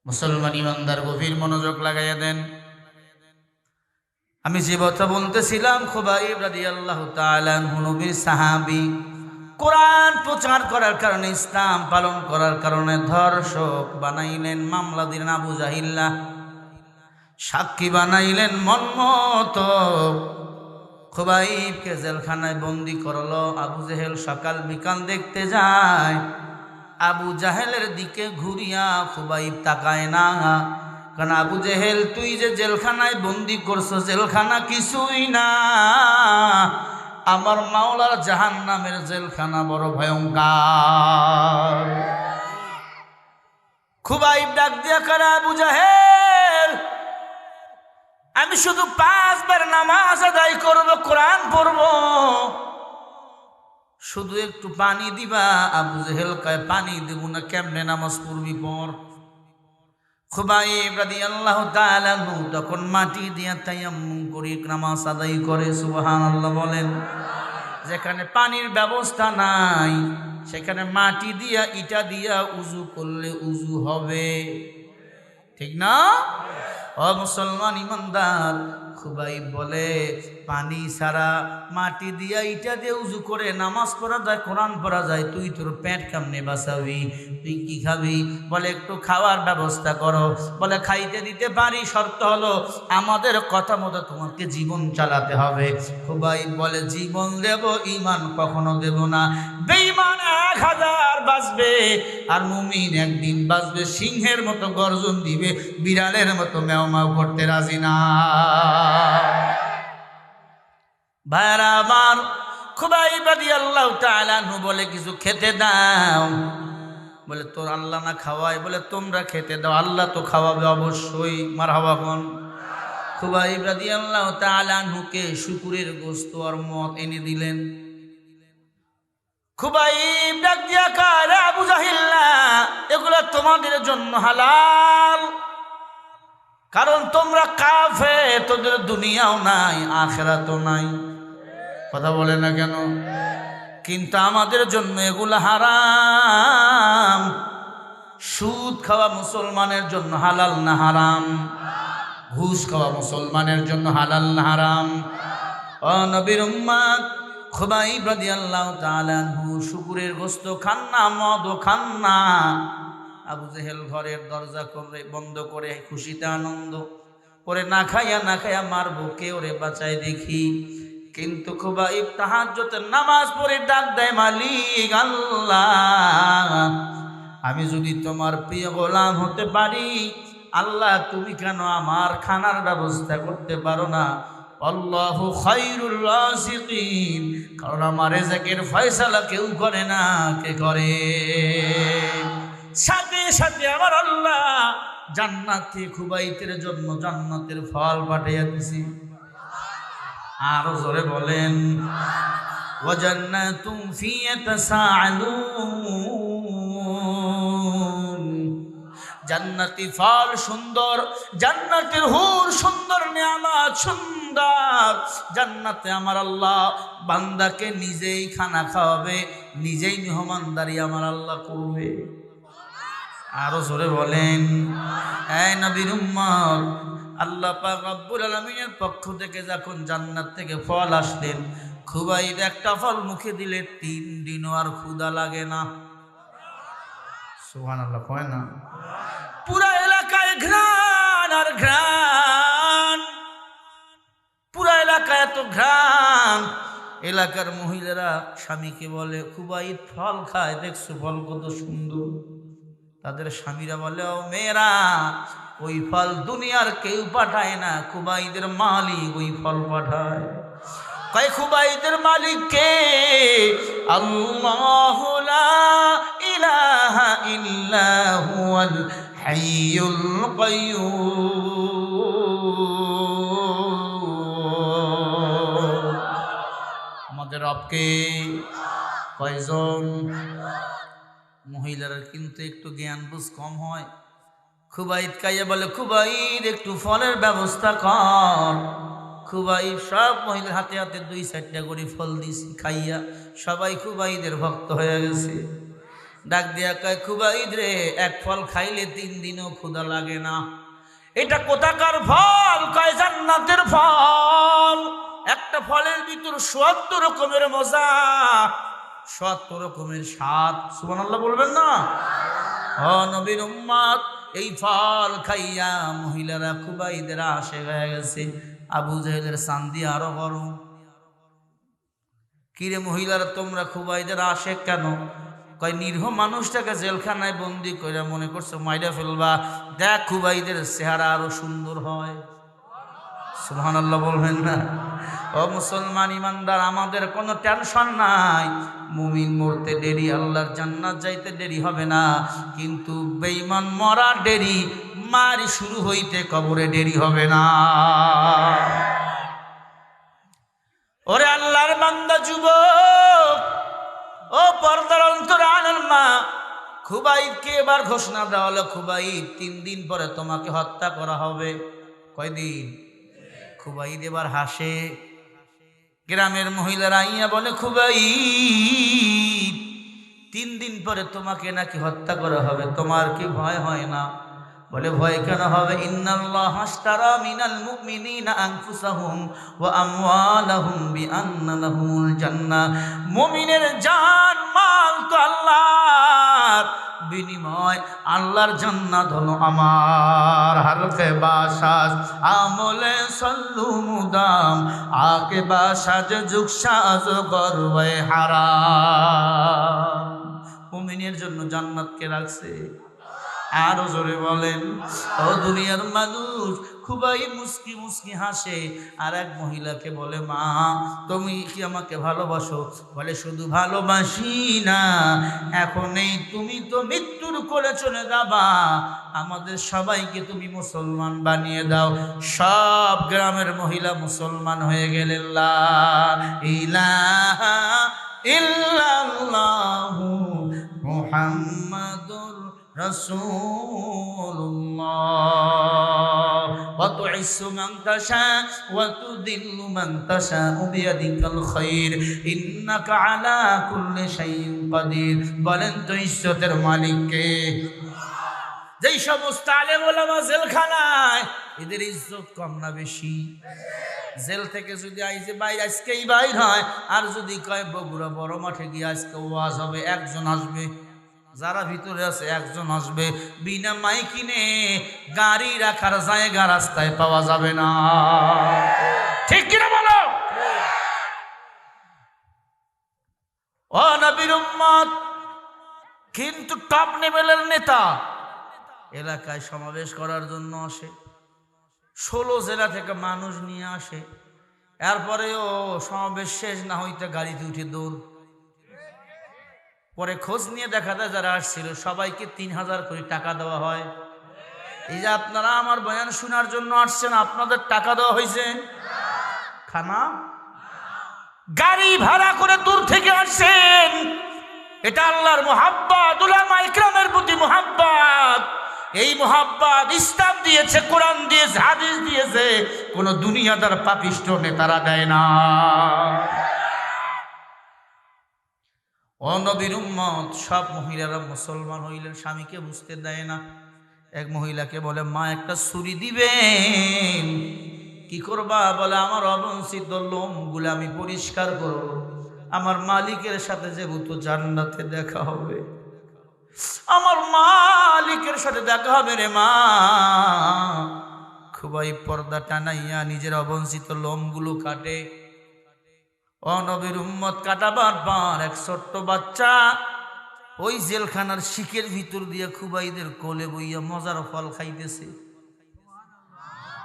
মুসলমান ইমানদার গভীর মনোযোগ লাগাইয়া দেন। আমি যে কথা বলতেছিলাম, খুবাইব রাদিয়াল্লাহু তাআলা আনহু নবীর সাহাবী, কোরআন প্রচার করার কারণে, ইসলাম পালন করার কারণে ধর্ষক বানাইলেন, মামলা দিলেন আবু জাহিল্লা, সাক্ষী বানাইলেন মনমতো, খুবাইবকে জেলখানায় বন্দি করলো। আবু জেহেল সকাল বিকাল দেখতে যায়, আবু জাহেলের দিকে ঘুরিয়া খুবাইব তাকায় না। কারণ আবু জেহেল, তুই যে জেলখানায় বন্দি করছো, জেলখানা কিছুই না, আমার মাওলার জাহান্নামের জেলখানা বড় ভয়ঙ্কর। খুবাইব ডাক দিয়া করে, আবু জাহেল, আমি শুধু 5 বার নামাজ আদায় করব, কোরআন পড়ব, শুধু একটু পানি দিবা। আবু জেহেল কয়, পানি দেব না, কেমনে নামাজ পড়বি পর। খুবাইব রাদিয়াল্লাহু তাআলা আনহু তখন মাটি দিয়া তায়াম্মুম করে নামাজ আদায় করে। সুবহানাল্লাহ বলেন। যেখানে পানির ব্যবস্থা নাই, সেখানে মাটি দিয়া, ইটা দিয়া উজু করলে উজু হবে, ঠিক না? ও মুসলমান ইমানদার, খুবাইব বলে, পানি ছাড়া, মাটি দিয়া, ইটা দিয়ে উজু করে নামাজ পড়া যায়, কোরআন পড়া যায়, তুই তোর পেট কেমনে বাঁচাবি? তুই কি খাবি? বলে, একটু খাওয়ার ব্যবস্থা করো। বলে, খাইতে দিতে পারি, শর্ত হলো আমাদের কথা মতো তোমাকে জীবন চালাতে হবে। খুবাইব বলে, জীবন দেব, ঈমান কখনো দেব না। বেঈমান 1000 বাঁচবে, আর মুমিন একদিন বাঁচবে, সিংহের মতো গর্জন দিবে, বিড়ালের মতো ম্যাও ম্যাও করতে রাজি না। ভাইরা আমার, খুবাইব রাদিয়াল্লাহু তাআলা আনহু বলে কিছু খেতে দাও। বলে তোর আল্লাহ না খাওয়ায়? বলে তোমরা খেতে দাও, আল্লাহ তো খাওয়াবে অবশ্যই। মারহাবা কোন। খুবাইব রাদিয়াল্লাহু তাআলা আনহুকে শুকুরের গোশত আর মদ এনে দিলেন। খুবাইব ডাক দিয়া কয়, আবু জাহিল না, এগুলো তোমাদের জন্য হালাল, কারণ তোমরা কাফের, তোদের দুনিয়াও নাই আখিরাতও নাই। কথা বলে না কেন? কিন্তু আমাদের জন্য এগুলো হারাম। সুদ খাওয়া মুসলমানের জন্য হালাল না হারাম? ঘুষ খাওয়া মুসলমানের জন্য হালাল না হারাম? ও নবীর উম্মত, খুবাইব রাদিয়াল্লাহু তাআলা আনহু শুকুরের গোশত খান না, মদও খান না। আবু জেহেল ঘরের দরজা করে বন্ধ করে খুশিতে আনন্দ করে না খাইয়া মারবো, কে ওরে বাঁচায় দেখি। কিন্তু খুবাইব তাহাজ্জুদের নামাজ পড়ে ডাক দেয়, মালিক আল্লাহ, আমি যদি তোমার প্রিয় গোলাম হতে পারি, আল্লাহ তুমি কেন আমার খানার ব্যবস্থা করতে পারো না? আল্লাহু খায়রুর রাযিকিন, কারণ আমার রিজকের ফয়সালা কেউ করে না, কে করে? সাথে সাথে আমার আল্লাহ জান্নাতে খুবাইতের জন্য জান্নাতের ফল পাঠিয়ে দিয়েছি। আরো জোরে বলেন, ওয়া জান্নাতুম ফি ইয়াতাসাআলুন, জান্নাতি ফল সুন্দর, জান্নাতের হুর সুন্দর, নিয়ামত সুন্দর। জান্নাতে আমার আল্লাহ বান্দাকে নিজেই খানা খাওয়াবে, নিজেই মেহমানদারি আমার আল্লাহ করবে। আরো জোরে বলেন, এই নবীর উম্মত, আল্লাহ পাক রব্বুল আলামিনের পক্ষ থেকে যখন জান্নাত থেকে ফল আসলেন, খুবাইব একটা ফল মুখে দিলে 3 দিনও আর ক্ষুধা লাগে না। সুবহানাল্লাহ কয় না? পুরা এলাকায় ঘ্রাণ আর ঘ্রাণ, পুরা এলাকায় এত ঘ্রাণ। এলাকার মহিলারা স্বামীকে বলে, খুবাইব ফল খায়, দেখছো ফল কত সুন্দর। তাদের স্বামীরা বলে, ও মেয়েরা, ওই ফল দুনিয়ার কেউ পাঠায় না, খুবাইদের মালিক ওই ফল পাঠায়। কয় খুবাইদের মালিক কে? আল্লাহু লা ইলাহা ইল্লা হুয়াল হাইয়ুল কাইয়্যুম। আমাদের রবকে কয়জন? মহিলারা কিন্তু একটু জ্ঞান বুঝ কম হয়। খুবাইব কাইয়া বলে, খুবাইব একটু ফলের ব্যবস্থা কর। খুবাইব সব মহিলার হাতে হাতে 2-4টা করে ফল দিছি, খাইয়া সবাই খুবাইদের ভক্ত হয়ে গেছে। ডাক দিয়া কয়, খুবাইব রে, এক ফল খাইলে 3 দিনও ক্ষুধা লাগে না। এটা কোথাকার ফল? কয় জান্নাতের ফল। একটা ফলের ভিতর 70 রকমের মজা, 70 রকমের স্বাদ। সুবহানাল্লাহ বলবেন না? ও নবীর উম্মত, এই ফল খাইয়া মহিলারা খুবাইদের আশিক হয়ে গেছে। আবু জেহেলের চান্দি আরো বড়। কিরে মহিলারা, তোমরা খুবাইদের আশিক কেন? কয় নিরীহ মানুষটাকে জেলখানায় বন্দি করে মনে করছো মাইরা ফেলবা, দেখ খুবাইদের চেহারা আরো সুন্দর হয়। সুবহানাল্লাহ বলবেন না? ও মুসলমান ইমানদার, আমাদের কোনো টেনশন নাই। মুমিন মরতে দেরি, আল্লাহর জান্নাত যাইতে দেরি হবে না, কিন্তু বেঈমান মরা দেরি, মারি শুরু হইতে কবরে দেরি হবে না। ওরে আল্লাহর বান্দা যুবক, ও পর্দার অন্তরালের মা, খুবাইবকে এবার ঘোষণা দেওয়া হলো, খুবাইব 3 দিন পরে তোমাকে হত্যা করা হবে। কয়দিন? খুবাইব এবার হাসে। গ্রামের মহিলারা আইয়া বলে, খুবাইব 3 দিন পরে তোমাকে নাকি হত্যা করা হবে, তোমার কি ভয় হয় না? বলে, ভয় কেন হবে? ইন্নাল্লাহ আশতারা মিনাল মুমিনিনা আনফুসাহুম ওয়া আমওয়ালাহুম বিআন্না লাহুমুল জান্নাহ। মুমিনের জান মাল তো আল্লাহর বিনিময়, আল্লাহর জান্নাত হলো আমার। হরফে বাসাজ আমলে সল্লু মুদাম, আকে বাসাজ জুকসাজ করবে হারাম। মুমিনের জন্য জান্নাত কে রাখছে? আরো জোরে বলেন। ও দুনিয়ার মানুষ, খুবই মুস্কি মুস্কি হাসে। আর এক মহিলাকে বলে, মা তুমি কি আমাকে ভালোবাসো? বলে, শুধু ভালোবাসি না, এখন এই তুমি তো মৃত্যুর কোলে চলে যাবা, আমাদের সবাইকে তুমি মুসলমান বানিয়ে দাও। সব গ্রামের মহিলা মুসলমান হয়ে গেলেন। লা ইলাহা ইল্লাল্লাহু মুহাম্মাদুর রাসূলুল্লাহ। ওয়া তুইসু মান তাশা ওয়া তুযিল্লু মান তাশা বিয়াদিকাল খায়র ইন্নাকা আলা কুল্লি শাইইন কাদির। বলেন তো ইজ্জতের মালিক কে? যেই সমস্ত আলেম ওলামা জেলখানায়, এদের ইজ্জত কম না বেশি? জেল থেকে যদি আইজে বাইরে আজকেই বাইর হয়, আর যদি কয় বগুড়া বড় মাঠে গিয়ে আজকে ওয়াজ হবে, একজন আসবে। যারা ভিতরে আছে একজন আসবে। বিনা মাইকিনে গাড়ি রাখার জায়গা রাস্তায় পাওয়া যাবে না। ঠিক কিনা বলো? ও নবীর উম্মত, কিন্তু টপ লেভেলের নেতা এলাকায় সমাবেশ করার জন্য আসে, 16 জেলা থেকে মানুষ নিয়ে আসে। এরপরেও সমাবেশ শেষ না হইতে গাড়িতে উঠে দৌড়। পরে খোঁজ নিয়ে দেখা যায় যারা আসছিল সবাইকে 3000 করে টাকা দেওয়া হয়। এই যে আপনারা আমার বয়ান শোনার জন্য আসছেন, আপনাদের টাকা দেওয়া হয়েছে? খানা গাড়ি ভাড়া করে দূর থেকে আসছেন। এটা আল্লাহর মুহাব্বত, উলামা ইকরামের প্রতি মুহাব্বত। এই মুহাব্বত ইসলাম দিয়েছে, কোরআন দিয়েছে, হাদিস দিয়েছে, কোন দুনিয়াদার পাপিষ্ট নেতারা দেয় না। ও নবীর উম্মত, সব মহিলারা মুসলমান হইলেন, স্বামীকে বুঝতে দেয় না। এক মহিলাকে বলে, মা একটা ছুরি দিবেন। কি করবা? বলে, আমার অবঞ্চিত লোমগুলো আমি পরিষ্কার করব, আমার মালিকের সাথে যেহেতু জান্নাতে দেখা হবে, আমার মালিকের সাথে দেখা হবে রে মা। খুবই পর্দা টানাইয়া নিজের অবঞ্চিত লোমগুলো কাটে। ও নবীর উম্মত, কাটাবার পর এক ছোট্ট বাচ্চা ওই জেলখানার শিকের ভিতর দিয়ে খুবাইদের কোলে বইয়া মজার ফল খাইতেছে।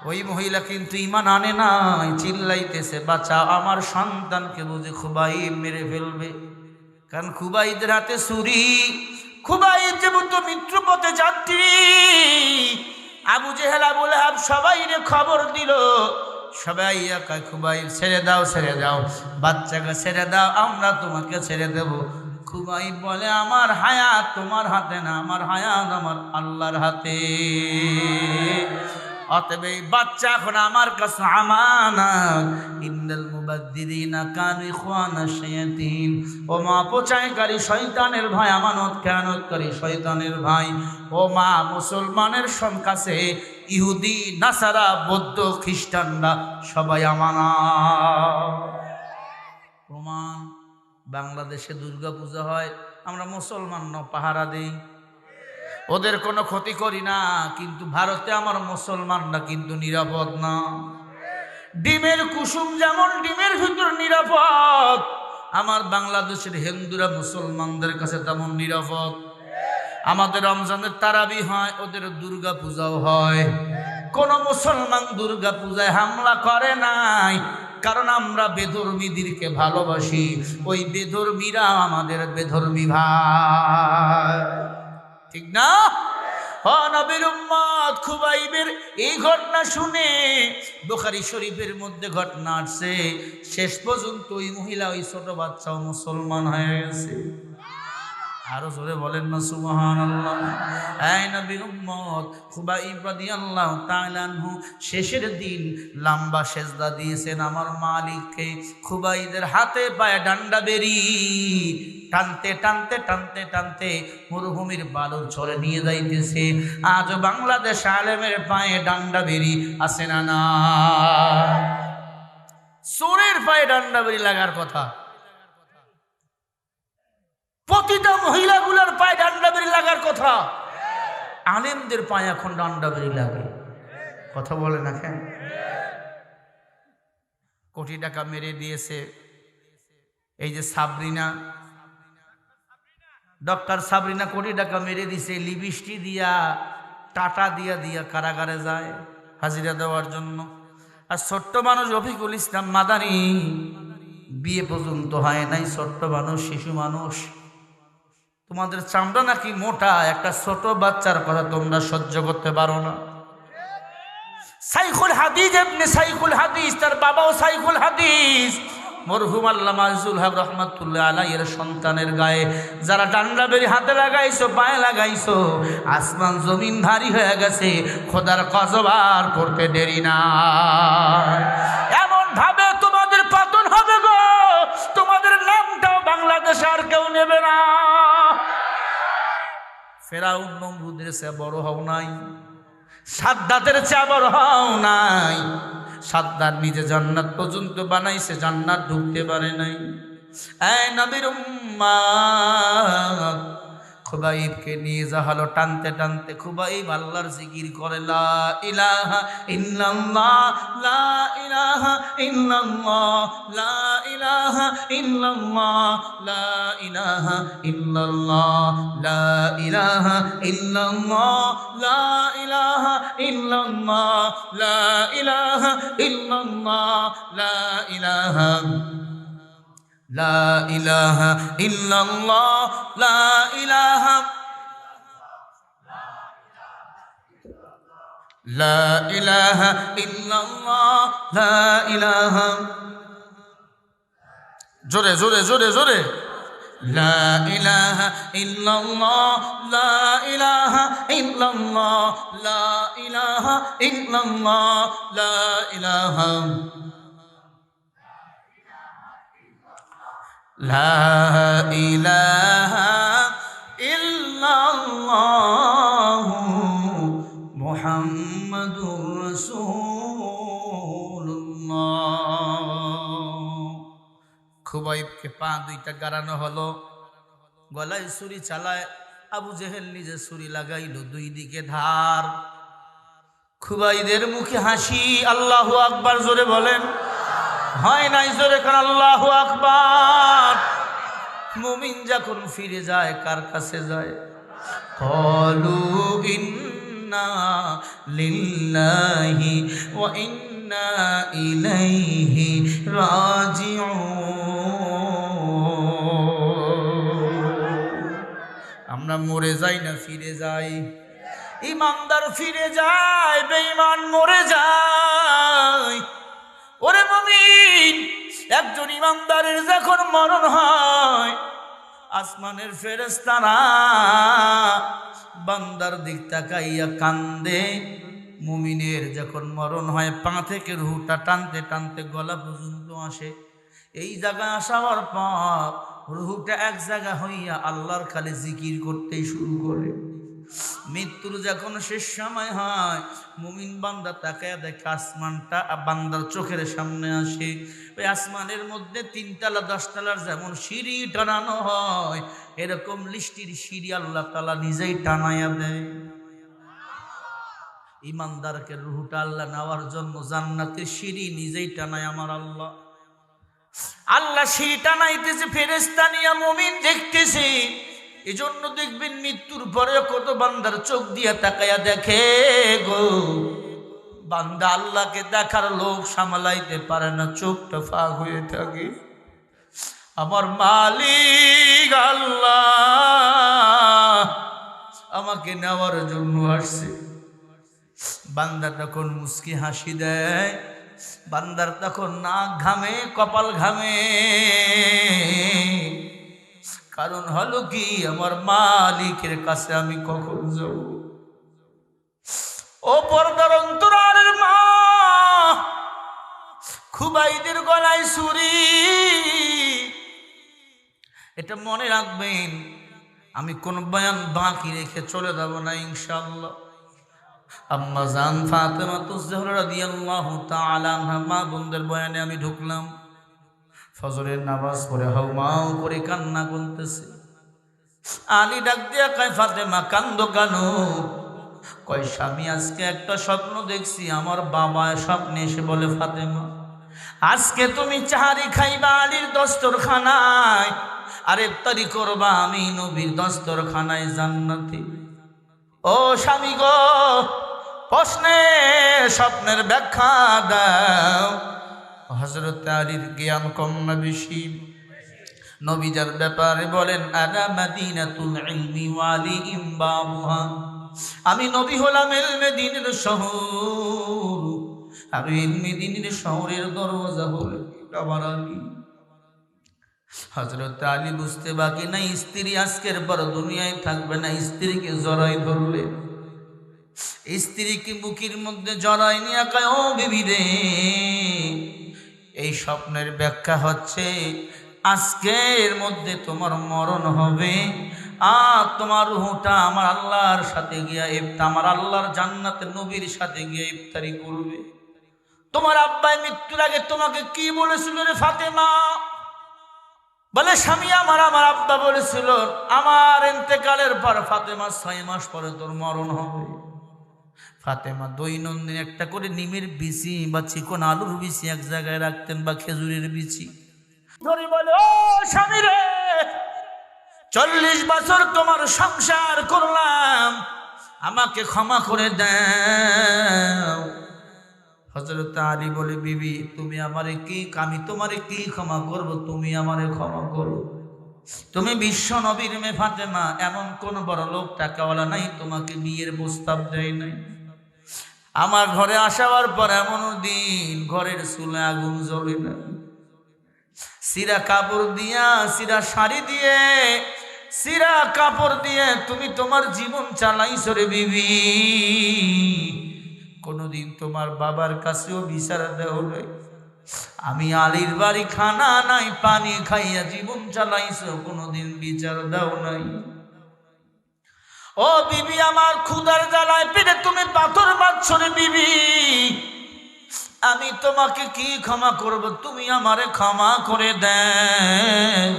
ওই মহিলা কিন্তু ঈমান আনে নাই, চিল্লাইতেছে, বাঁচা আমার সন্তানকে, বুঝে খুবাই মেরে ফেলবে। কারণ খুবাইদের হাতে ছুরি। খুবাইদ যেহেতু মৃত্যুপথে যাত্রী, আবু জেহেল আবু লাহাব সবাই খবর দিল। সবাই একা, খুবাইব ছেড়ে দাও, ছেড়ে দাও, বাচ্চাকে ছেড়ে দাও, আমরা তোমাকে ছেড়ে দেব। খুবাইব বলে, আমার হায়াত তোমার হাতে না, আমার হায়াত আমার আল্লাহর হাতে। অতএব এই বাচ্চা এখন আমার কাছে আমানত। ইন্নাল মুবাদ্দিরিনা কানু ইখওয়ানা শায়াতিন। ও মা, পচায়কারী শয়তানের ভাই, আমানত খেয়ানতকারী শয়তানের ভাই। ও মা, মুসলমানের কাছে ইহুদি, নাসারা, বৌদ্ধ, খ্রিস্টানরা সবাই আমানত। প্রমাণ, বাংলাদেশে দুর্গা পূজা হয়, আমরা মুসলমান পাহারা দেই, ওদের কোনো ক্ষতি করি না। কিন্তু ভারতে আমার মুসলমানরা কিন্তু নিরাপদ না। ডিমের কুসুম যেমন ডিমের ভিতর নিরাপদ, আমার বাংলাদেশের হিন্দুরা মুসলমানদের কাছে তেমন নিরাপদ। আমাদের রমজানের তারাবি হয়, ওদের দুর্গা পূজাও হয়। কোন মুসলমান দুর্গা পূজায় হামলা করে নাই, কারণ আমরা বেধর্মীদেরকে ভালোবাসি। ওই বেধর্মীরা আমাদের বেধর্মী ভাই, ঠিক না? নবীর উম্মত, খুবাইবের এই ঘটনা শুনে বুখারী শরীফের মধ্যে ঘটনা আসছে, শেষ পর্যন্ত ওই মহিলা, ওই ছোট বাচ্চাও মুসলমান হয়ে গেছে। আরো জোরে বলেন না সুবহানাল্লাহ। এই নবীর উম্মত, খুবাইব রাদিয়াল্লাহু তাআলা আনহু শেষের দিন লম্বা সেজদা দিয়েছেন আমার মালিককে। খুবাইদের হাতে পায়ে ডান্ডা বেরি টানতে টানতে টানতে টানতে মরুভূমির বালুর চরে নিয়ে যাইতেছে। আজ বাংলাদেশ আলেমের পায়ে ডান্ডা বেরি আছে না? না, চোরের পায়ে ডান্ডা বেরি লাগার কথা। প্রতিটা মহিলাগুলোর পায়ে ডান্ডা বেরি লাগার কথা। আলেমদের পায়ে এখন ডান্ডা বেরি লাগে। কথা বলে না কেন? কোটি টাকা মেরে দিয়েছে এই যে সাবরিনা, ডক্টর সাবরিনা কোটি টাকা মেরে দিছে, লিপস্টি দিয়া টাটা দিয়া দিয়া কারাগারে যায় হাজিরা দেওয়ার জন্য। আর ছোট্ট মানুষ রফিকুল ইসলাম মাদানি বিয়ে পর্যন্ত হয় নাই, ছোট্ট মানুষ, শিশু মানুষ। তোমাদের চামড়া নাকি মোটা, একটা ছোট বাচ্চার কথা তোমরা সহ্য করতে পারো না। সাইখুল হাদিস ইবনে সাইখুল হাদিস, তার বাবাও সাইখুল হাদিস, মরহুম আল্লামা আজিজুল হক রহমাতুল্লাহ আলাইহির সন্তানের গায়ে যারা ডান্ডা বেরি হাতে লাগাইছো, পায়ে লাগাইছো, আসমান জমিন ভারী হয়ে গেছে, খোদার কসম আর করতে দেরি না। এমন ভাবে তোমাদের পতন হবে গো, তোমাদের নামটাও বাংলাদেশে আর কেউ নেবে না। ফেরাউন নমরুদের চেয়ে বড় হও নাই, সাদ্দাতের চেয়ে বড় হও নাই। সাদ্দাত নিজে জান্নাত পর্যন্ত বানাইছে, জান্নাত ঢুকতে পারে নাই। এই নবীর উম্মাত, খুবাইবকে নিয়ে যাহলো টানতে টানতে, খুবাইব আল্লাহর জিকির করে, লা ইলাহা ইল্লাল্লাহ, লা ইলাহা ইল্লাল্লাহ, লা ইলাহা ইল্লাল্লাহ, লা ইলাহা ইল্লাল্লাহ, লা ইলাহা ইল্লাল্লাহ, লা ইলাহা ইল্লাল্লাহ, লা ইলাহা ইল্লাল্লাহ, লা ইলাহা লা ইলাহা ইল্লাল্লাহ, লা ইলাহা লা ইলাহা ইল্লাল্লাহ, লা ইলাহা, জোরে জোরে জোরে জোরে, লা ইলাহা ইল্লাল্লাহ, লা ইলাহা ইল্লাল্লাহ, লা ইলাহা ইল্লাল্লাহ, লা ইলাহা লা ইলাহা ইল্লাল্লাহ মুহাম্মাদুর রাসূলুল্লাহ। খুবাইবকে পা দুইটা গাড়ানো হলো, গলায় ছুরি চালায়, আবু জেহেল নিজে ছুরি লাগাইলো, দুই দিকে ধার। খুবাইদের মুখে হাসি। আল্লাহু আকবার জোরে বলেন। হয় নাই জোরে কার আল্লাহু আকবার। মুমিন যখন ফিরে যায় কার কাছে যায়? ক্বালু ইন্না লিল্লাহি ওয়া ইন্না ইলাইহি রাজিউন। আমরা মরে যাই না ফিরে যাই? ইমানদার ফিরে যায়, বেঈমান মরে যায়। ওরে মুমিন, একজন ইমানদারের যখন মরণ হয়, আসমানের ফেরেশতারা বান্দার দিক তাকাইয়া কান্দে। মুমিনের যখন মরণ হয়, পা থেকে রুহটা টানতে টানতে গলা পর্যন্ত আসে। এই জায়গায় আসার পর রুহটা এক জায়গা হইয়া আল্লাহর খালি জিকির করতেই শুরু করে। মৃত্যুর যখন শেষ সময় হয়, মুমিন বান্দা তাকায় দেখে আসমানটা বান্দার চোখের সামনে আসে। ওই আসমানের মধ্যে 3 তলা 10 তলার যেমন সিঁড়ি টানানো হয়, এরকম লিস্টির সিঁড়ি আল্লাহ তাআলা নিজেই টানাইয়া দেয়। ইমানদারকে রুহটা আল্লাহ নেওয়ার জন্য জান্নাতের সিঁড়ি নিজেই টানায় আমার আল্লাহ। আল্লাহ সিঁড়ি টানাইতেছে, ফেরেশতা নিয়া মুমিন দেখতেছে। এজন্য দেখবেন মৃত্যুর পরে কত বান্দার চোখ দিয়া তাকায়া দেখে গো, বান্দা আল্লাহকে দেখার লোভ সামলাইতে পারে না, চোখটা ফাঁক হয়ে থাকে। আমার মালিক আল্লাহ আমাকে নেওয়ার জন্য আসছে। বান্দা তখন মুস্কি হাসি দেয়, বান্দার তখন নাক ঘামে, কপাল ঘামে। কারণ হলো কি, আমার মালিকের কাছে আমি কখন যাব? ও পর্দার অন্তরালের মা, খুবাইদের গলায় ছুরি। এটা মনে রাখবেন, আমি কোন বয়ান বাকি রেখে চলে যাব না ইনশাআল্লাহ। আম্মা জান ফাতেমাতুজ জোহরা রাদিয়াল্লাহু তাআলা আনহা মা বোনদের বয়ানে আমি ঢুকলাম। ফজরের নামাজ পড়ে হাউমাউ করে কান্না করতেছে। আলী ডাক দিয়া কয়, ফাতেমা কান্দো কেন? কয়, স্বামী আজকে একটা স্বপ্ন দেখছি। আমার বাবা স্বপ্নে এসে বলে, ফাতেমা আজকে তুমি চাহারি খাইবা আলীর দস্তরখানায়। আর ইফতারি করবা আমি নবীর দস্তরখানায় জান্নাতে। ও স্বামী গো, প্রশ্নে স্বপ্নের ব্যাখ্যা দাও। হযরত আলীর জ্ঞান কম না বেশি? নবীজার ব্যাপারে বলেন, আনা মাদিনাতুল ইলমি ওয়া আলী ইমবাবুহা, আমি নবী হলাম ইলমে দ্বীনের শহর, আর ইলমে দ্বীনের শহরের দরওয়াজা হলো আমার আলী। হযরত আলী বুঝতে বাকি নাই, স্ত্রী আজকের পর দুনিয়ায় থাকবে না। স্ত্রীকে জড়াই ধরলে, স্ত্রীকে বুকের মধ্যে জড়াই নিয়ে কয়, ও বিবি রে, এই স্বপ্নের ব্যাখ্যা হচ্ছে আজকের মধ্যে তোমার মরণ হবে, আর তোমার রূহটা আমার আল্লাহর সাথে গিয়া আমার আল্লাহর জান্নাতের নবীর সাথে গিয়া ইফতারি করবে। তোমার আব্বাই মৃত্যুর আগে তোমাকে কি বলেছিল রে ফাতেমা? বলে, স্বামী আমার আব্বা বলেছিল আমার ইন্তেকালের পর ফাতেমা 6 মাস পরে তোর মরণ হবে। ফাতেমা দৈনন্দিন একটা করে নিমের বিচি বা চিকন আলুর বিচি এক জায়গায় রাখতেন, বা খেজুরের বিচি ধরে বলে, ও স্বামী রে, 40 বছর তোমার সংসার করলাম, আমাকে ক্ষমা করে দাও। হযরত আলী বলে, বিবি তুমি আমারে কি, আমি তোমারে কি ক্ষমা করব, তুমি আমারে ক্ষমা করো। তুমি বিশ্ব নবীর মেয়ে ফাতেমা, এমন কোন বড় লোক টাকাওয়ালা নাই তোমাকে বিয়ের প্রস্তাব দেয় নাই। আমার ঘরে আসার পর এমন দিন ঘরের চুলে আগুন জ্বলে না, সিরা কাপড় দিয়া, সিরা শাড়ি দিয়ে, সিরা কাপড় দিয়ে তুমি তোমার জীবন চালাইছো রে বিবি। কোনদিন তোমার বাবার কাছেও বিচার দেও নাই। আমি আলীর বাড়ি খানা নাই পানি খাইয়া জীবন চালাইছো, কোনদিন বিচার দাও নাই। ও বিবি, আমার ক্ষুধার জ্বালায় পেটে তুমি পাথর বাঁধছো রে বিবি, আমি তোমাকে কি ক্ষমা করব, তুমি আমারে ক্ষমা করে দেন।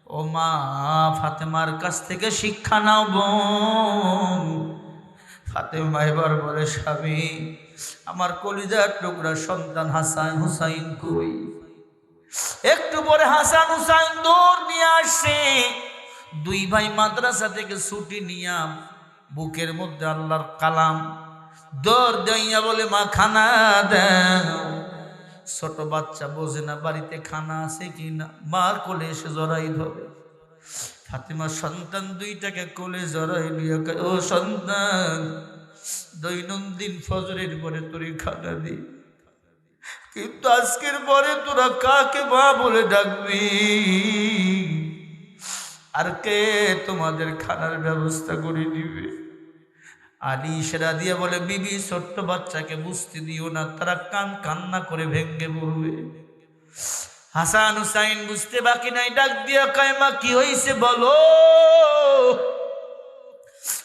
ও মা, ফাতেমার কাছ থেকে শিক্ষা নাও বোন। ফাতেমা এবার বলে, স্বামী আমার কলিজার টুকরা সন্তান হাসান হুসাইন কই? একটু পরে হাসান হুসাইন দৌড় নিয়ে আসছে। 2 ভাই মাদ্রাসা থেকে ছুটি নিয়া বুকের মধ্যে আল্লাহর কালাম দৌড় দিয়া বলে, মা খানা দাও। ছোট বাচ্চা বোঝে না বাড়িতে খানা আছে কিনা, মার কোলে এসে জড়াই ধরে। ফাতেমা সন্তান 2টাকে কোলে জড়াই নিয়ে, ও সন্তান, দৈনন্দিন ফজরের পরে তোরে খানা দি, কিন্তু আজকের পরে তোরা কাকে মা বলে ডাকবি, আর কে তোমাদের খানার ব্যবস্থা করে দিবে? আলী ইশারা দিয়ে বলে, বিবি ছোট্ট বাচ্চাকে বুঝতে দিও না, তারা কান্না করে ভেঙ্গে পড়বে। হাসান হুসাইন বুঝতে বাকি নাই, ডাক দিয়া কয়, মা কি হইছে বলো।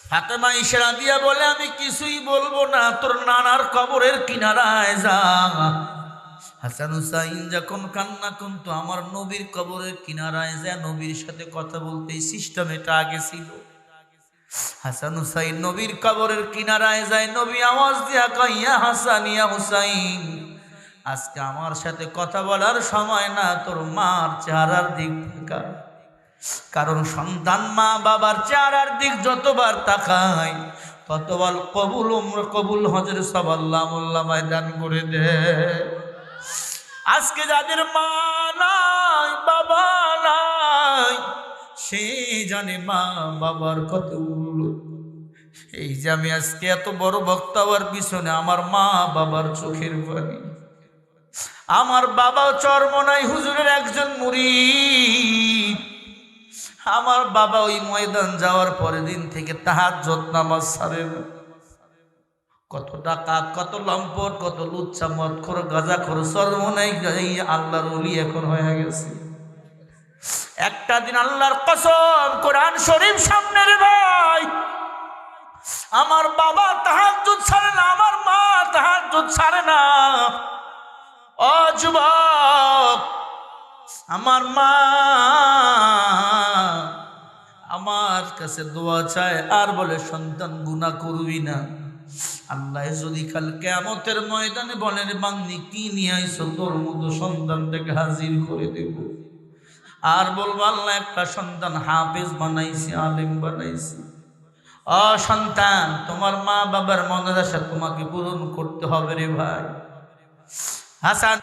ফাতেমা ইশারা দিয়া বলে, আমি কিছুই বলবো না, তোর নানার কবরের কিনারায় যা। হাসান হুসাইন যখন কান্না করত, আমার নবীর কবরের কিনারায় যা নবীর সাথে কথা বলতে, এই সিস্টেম এটা আগে ছিল। হাসান হুসাইন নবীর কবরের কিনারায় যায়, নবী আওয়াজ দিয়া কয়, ইয়া হাসান ইয়া হুসাইন, আজকে আমার সাথে কথা বলার সময় না, তোর মার চেহারার দিক তাকা। কারণ সন্তান মা বাবার চেহারার দিক যতবার তাকায় ততবার কবুল হজের সব আল্লাহ মোল্লামায় দান করে দে। আজকে যাদের মা নাই বাবা নাই, সে জানে মা বাবার কত মূল্য। এই যে আমি আজকে এত বড় বক্তা হওয়ার পিছনে আমার মা বাবার চোখের পানি। আমার বাবা চরমনাই হুজুরের একজন মুরিদ। আমার বাবা ওই ময়দান যাওয়ার পরের দিন থেকে তাহাজ্জুদ নামাজ ছাড়ে না। কত টাকা, কত লম্পট, কত লুচ্চা, মদখোর, গাঁজাখোর, চরমনাই আল্লাহর ওলি এখন হয়ে গেছে। একটা দিন আল্লাহর কসম, কোরআন শরীফ সামনে রে ভাই, আমার বাবা তাহাজ্জুদ ছাড়ে না, আমার মা তাহাজ্জুদ ছাড়ে না। ও যুবক, আমার মা আমার কাছে দোয়া চায় আর বলে, সন্তান গুনাহ করবি না। আল্লাহ যদি কাল কিয়ামতের ময়দানে বলেন, বান্দি কি নিয়ে আইছো, তোর মতো সন্তানটাকে হাজির করে দেব। আর বলবো আল্লাহ একটা সন্তান হাফেজ বানাইছি, আলেম বানাইছি। ও সন্তান, তোমার মা বাবার মনের আশা তোমাকে পূরণ করতে হবে রে ভাই। হাসান